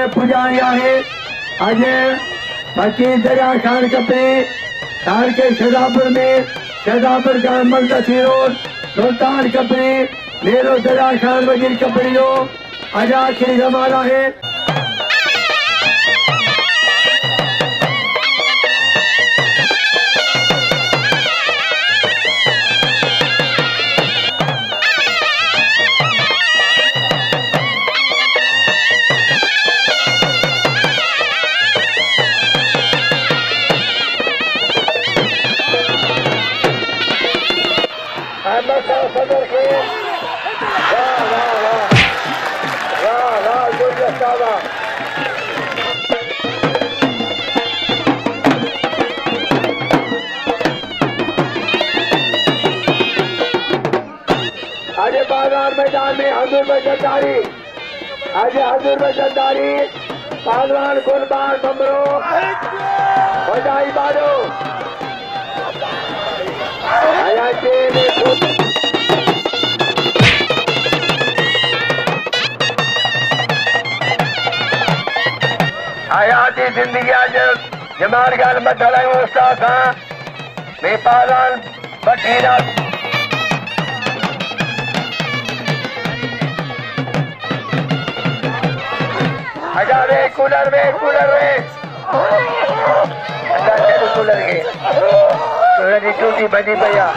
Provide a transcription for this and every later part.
पुजारी है अजय फकीर दरिया खान कपड़ी तार के शहजादपुर में शहजादपुर का मलदसी रोड सुल्तान कपड़ी नेहरू दरिया खान वजीर कपड़ी जो अज आखिरी जमाना है। सदर के आज बाजार मैदान में हजूर बजदारी आज हजूर बजदारी पहलवान कुर्बान बमरो बजाई बारो हयाती जिंदगी आज जमाल गाल मथल उस्ताद सां में पहलवान बठीरा अजा वे कूलर में कूलर के टूटी बजी भैया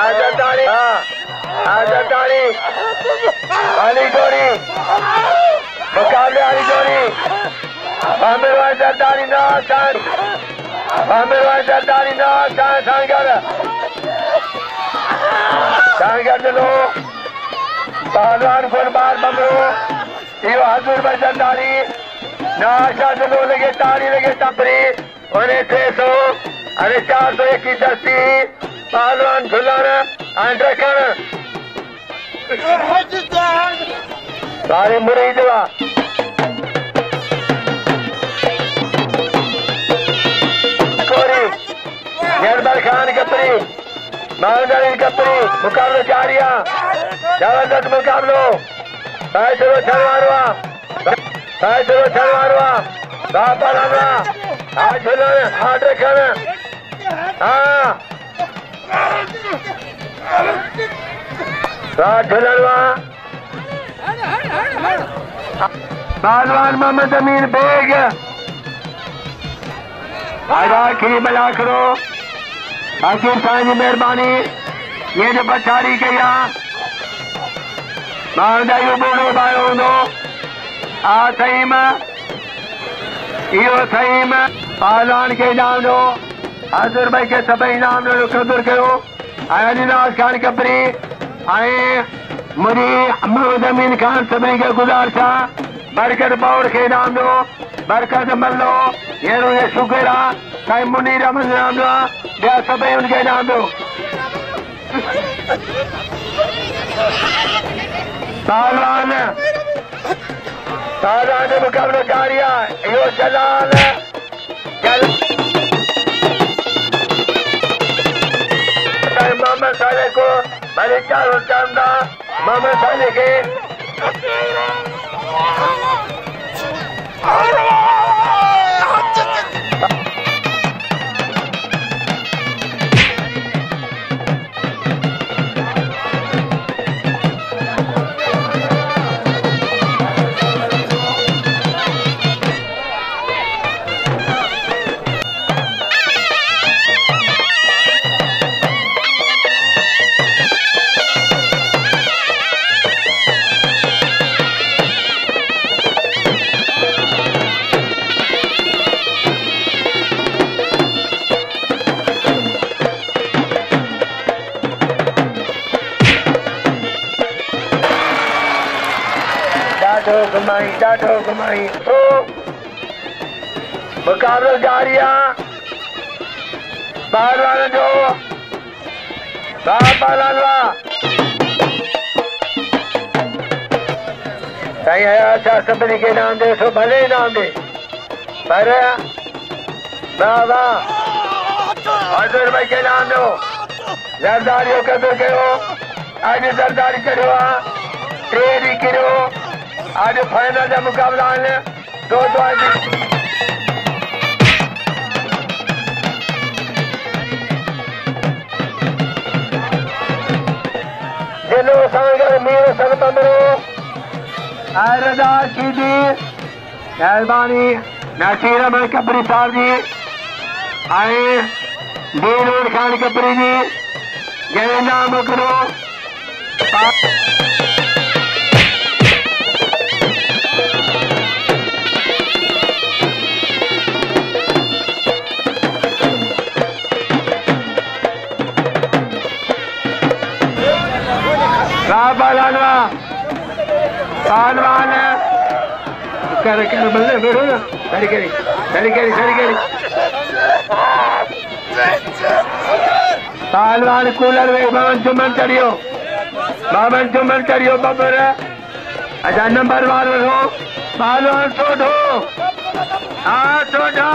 आजा ताड़ी वाली जोड़ी मुकाबले वाली जोड़ी बामिरवान सरदारी ना सांगर दिलो पहलवान कुर्बान बमरो यो हजूर बजदारी नाशा दिलो लगे तारी लगे तपरी उन्हें 300 अरे 401 दस्ती पहलवान झुलन रखण सारे मुरीद निर्मल खान कपरी मानदारी कपरी मुकाबलो जारिया जबरदस्त मुकाबलो फैसलो छलवारवा बापा आज झुलन हाथ रखण झुलनवा पहलवान मोहम्मद अमीन बेग आज आखिरी बला करो हकीम साईं जी मेहरबानी ये जो पछाड़ी कया मानदारी बोलो भायो हूंदो आ सहीम इहो सहीम पहलवान के इनाम दो हज़ुर भाई के सभई इनाम दो क़दुरु कयो अलीनाज खान कपरी मुरी मोहम्मद अमीन खान सभी के गुज़ारिश बरकत बौड़ के इनाम दो बरकत मल्लो ये शुक्र आहे साईं मुनीर अहमद इनाम दो ॿिया सभई उनके इनाम दो पहलवान जो मुकाबलो जारी आहे इहो जलाल मोहम्मद साले को भले चारो चंदा मोहम्मद साले के डाढो घुमाई तो मुकाबलो जारी आहे पहलवान जो पहलवान साईं अच्छा सभिनी खे इनाम दे सो भले इनाम दे पर हज़ुर भाई खे इनाम दो ज़रदारी जो क़दुरु कयो अॼु ज़रदारी चढ़ियो आहे 3 ॾींहं किरियो आज फाइनल का मुकाबला है दो जिलो संगर मीर संगमरो रजा कीदी मेहरबानी नसीर अहमद कपरी साहब जी आए दीन खान कपरी जी जय नाम करो पहलवान कर बल्ले बैठो ना सरी पहलवान कूलर में बावन चुमन चढ़ियो बबर अच्छा नंबर वार हो पहलवान छोड़ो हाँ छोड़ो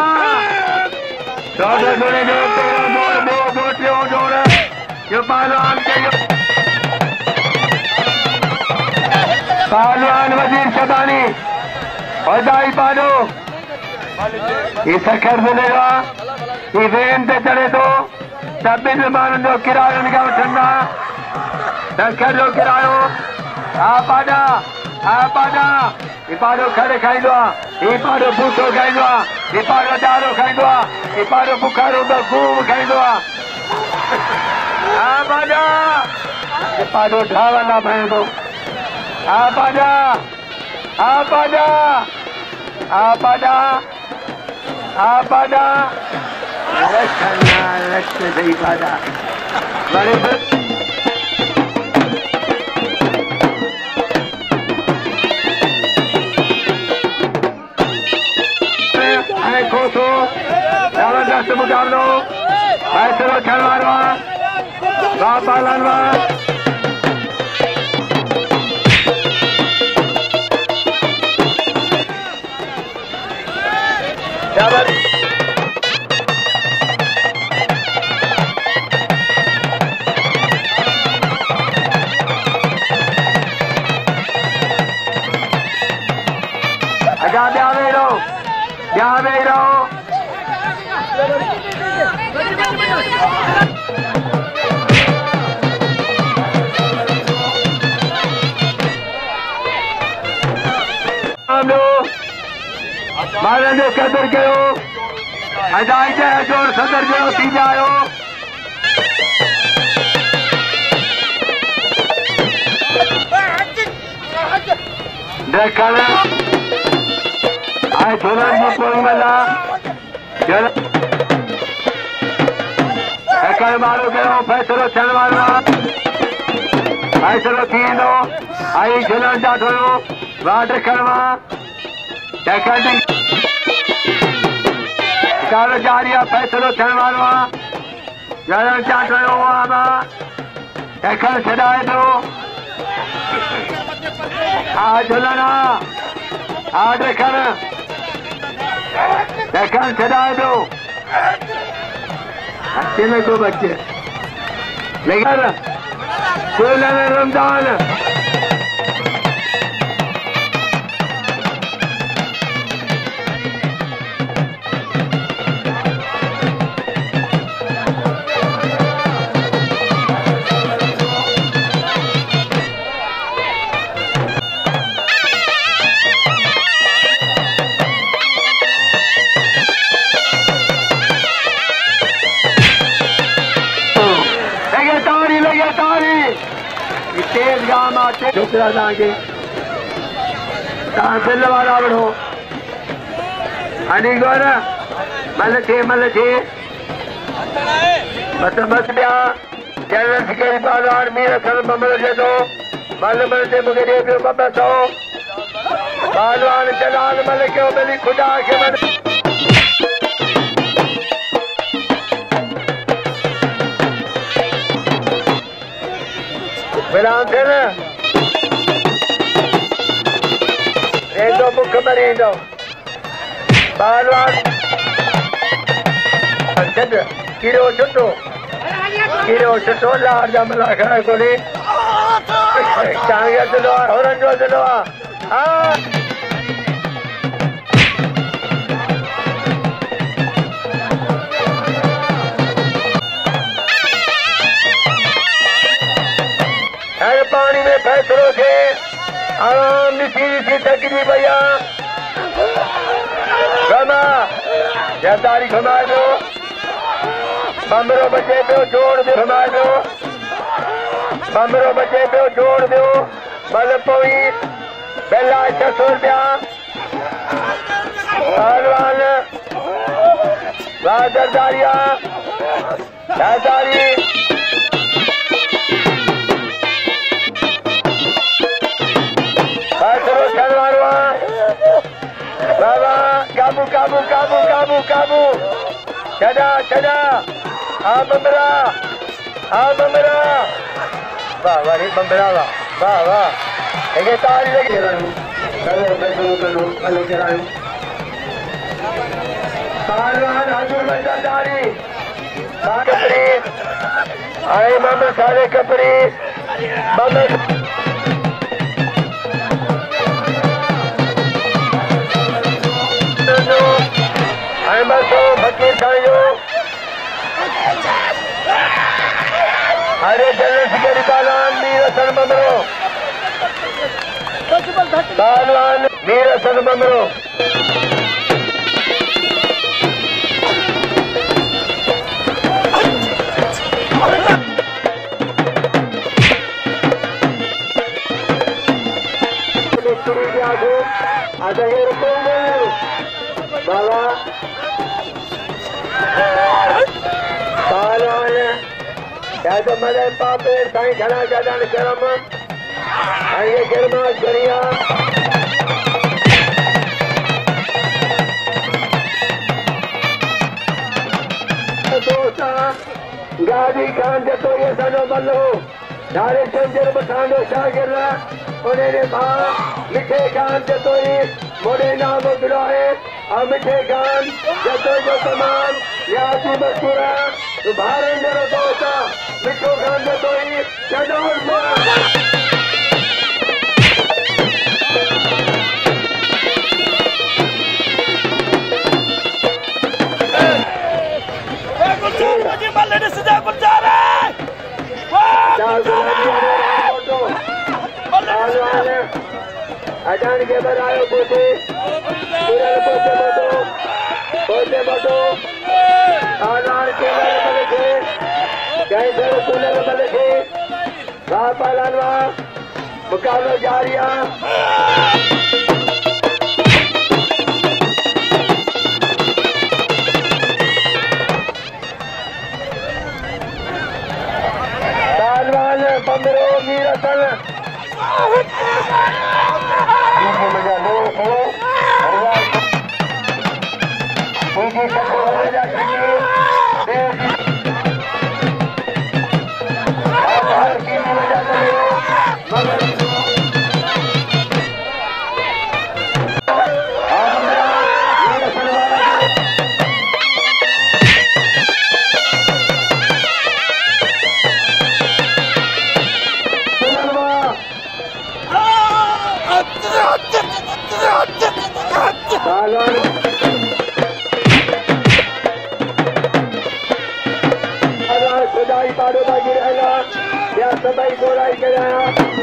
छोड़े जो जो पहलवान चाहिए पहलवान वजीर शबानी और दाई पालो ये सखर मिलेगा ये वेन पे चढ़े तो सभी जमान जो किरायो निकाल ठंडा सखर जो किरायो आप आजा ये पालो खड़े खाई दो ये पालो भूसो खाई दो ये पालो दारो खाई दो ये पालो बुखारो तो खूब खाई दो आप आजा ये पालो ढावा ना भय दो आप आजा लक्ष्य सही पाजा बड़े खोसो जबरदस्त मुकाबलो फैसलो छलवारवा बापा लालवा ब्याह रहो मारन जो कदर कयो हदायत जोर सदर जो थी जायो देखना आए झोलन जी कोई मला एकर मारो कयो फैसलो थियण वारो फैसलो थी वेंदो आई झोलन जा थोरो वाट रखणवा टेकनिक कारो जारिया फैसलो थियण वारो झोलन जा थोरो आमा टेकन छॾाए थो आ झोलन आ रखण टेकन छॾाए थो अच्छे में को बच्चे लेकिन रमजान तेज गाम आते छोकरा तव्हांखे तव्हां दिलि वारा वठो हनी गौर मल थे बस ॿिया जनरल सेक्रेटरी पहलवान मीर असल बमल जे थो मल ते मूंखे ॾिए पियो 200 पहलवान जलाल मल कयो भली ख़ुदा खे मिलान थे न मुख मरी पहलवान कीड़ो छुटो लार जा मला खड़ा कोनी चांगिया दिलो होरन जो दिलो हर पानी में फैसलों से आराम सी तकरी भैया घमा जरदारी घुमा दो बमरो बचे पे जोड़ दो घुमा दो बमरो बचे पे जोड़ दो बल पोई पहला 600 रुपया पहलवान जरदारिया जरदारी बाबा काबू काबू काबू काबू काबू चढ़ा चढ़ा हाँ बमरा वाह वाह रे बमरा वाह वाह वाह एक तारी लगी पहलवान हाजुर बंदा तारी कपड़ी आए मामा सारे कपड़ी मामा फकीर साईं अरे जल्दी सिकरी पहलवान मीर हसन बमरो पहलवान मीर हसन बमरो बाबा पहलवान या तो मदन पापे साईं खड़ा जान करम ये गिरमा गरिया दोस्ता गादी खान जतो ये सनो बल्लो सारे चंजर बखानो शागिर उन्हें भा मिठे खान जतो मोड़े नाम उड़ाए और मिठे खान जतो जो तमाम यासी मशहूरा भारत मेरा दोस्ता मिठो खान जतो चंदौर अजान के बाद आयो पोते पोते बटो आनार के बले थे गए थे कूलर बले थे पहलवा मुकाबला जारिया पहलवान बमरो मीर हसन खुदाई पाड़ो बागी रहना या सबाई गोराई कराया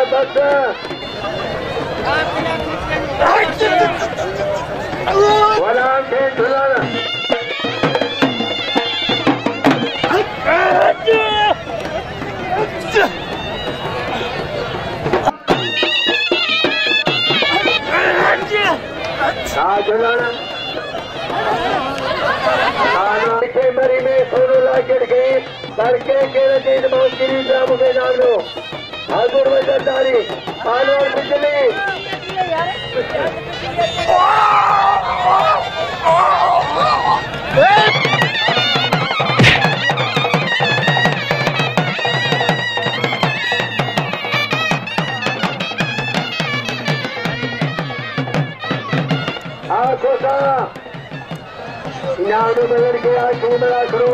बस गुलाम के दुलाना दुलाना मरी में सोनू लाकेट गई लड़के के रजीत मौसरी ग्राम में नाम लो हाजुर वजरदारी पानी और बिजली आखो सा इनाम बदल के आखिर बड़ा करो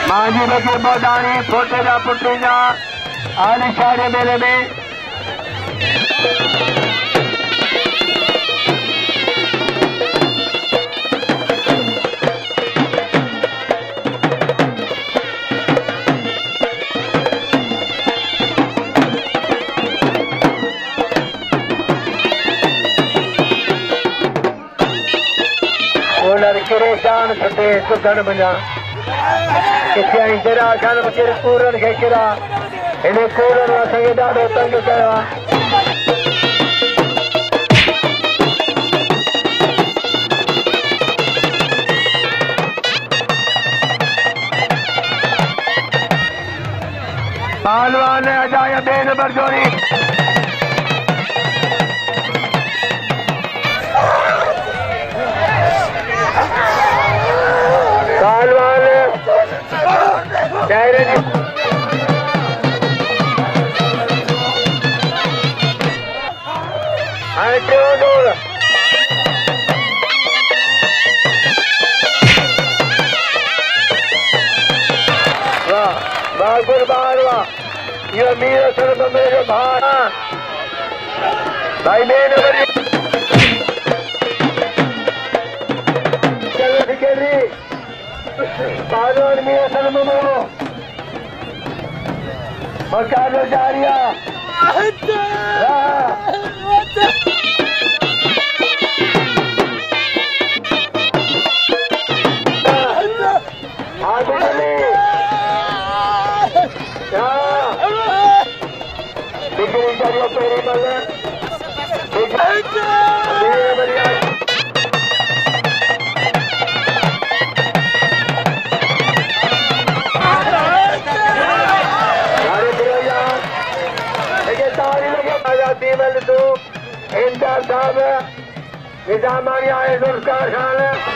मांझी लगे मोदानी फोटे जा पुटे जा आने शारे मेले में किरेशान छुटे सुधन बना किथे इंदिरा खान बचेर कूरन खे किरा इन्हें कूरन असांखे ॾाढो तंग कयो आहे पहलवान अजाया बे नंबर जोड़ी ये मीर सर मेरे भाई भाई मेरे चलो ठिकेरी पहलवान मीर सर ममो मकानो जारिया पेरी मल आजादी मल तू इंदर साहब निजामानी आए जुल्फकार खान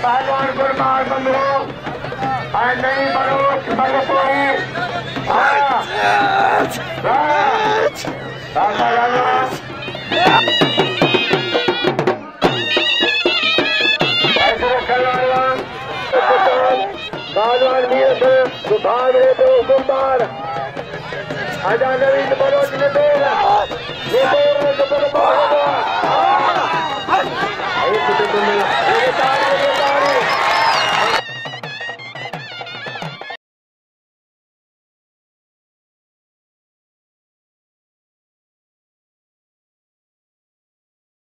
पहलवान कुर्बान बंदो नहीं बरोच बगपोई पहलवान मीर से सुभाग रे तो कुंभार आजा नवीन बरोच